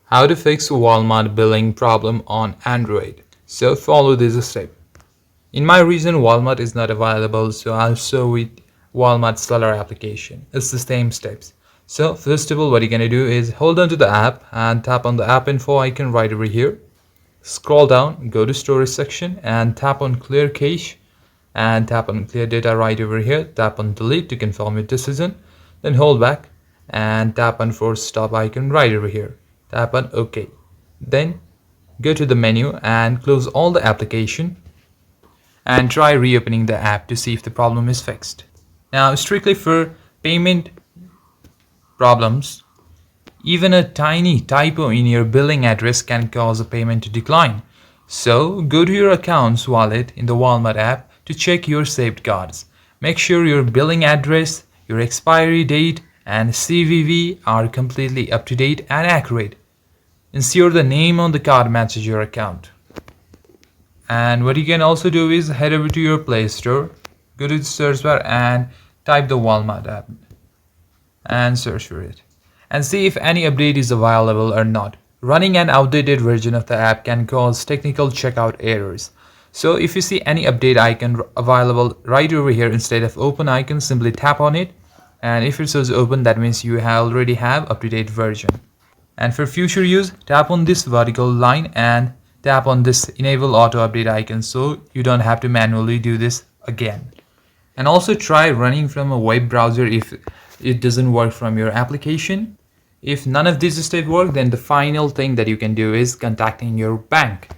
How to fix Walmart billing problem on Android. So follow this step. In my region, Walmart is not available, so I'll show it Walmart seller application. It's the same steps. So first of all, what you're gonna do is hold on to the app and tap on the app info icon right over here. Scroll down, go to storage section and tap on clear cache and tap on clear data right over here. Tap on delete to confirm your decision. Then hold back and tap on force stop icon right over here. Tap on OK. Then go to the menu and close all the application and try reopening the app to see if the problem is fixed. Now, strictly for payment problems, even a tiny typo in your billing address can cause a payment to decline. So go to your accounts wallet in the Walmart app to check your saved cards. Make sure your billing address, your expiry date, and CVV are completely up to date and accurate. Ensure the name on the card matches your account. And what you can also do is head over to your Play Store, go to the search bar and type the Walmart app and search for it and see if any update is available or not. Running an outdated version of the app can cause technical checkout errors. So if you see any update icon available right over here instead of open icon, simply tap on it, and if it says open, that means you already have up-to-date version. And for future use, tap on this vertical line and tap on this enable auto update icon so you don't have to manually do this again. And also try running from a web browser if it doesn't work from your application. If none of these steps work, then the final thing that you can do is contacting your bank.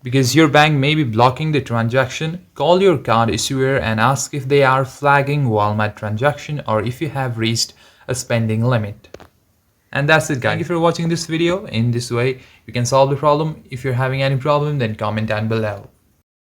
Because your bank may be blocking the transaction, call your card issuer and ask if they are flagging Walmart transaction or if you have reached a spending limit. And that's it, guys. Thank you for watching this video. In this way, you can solve the problem. If you're having any problem, then comment down below.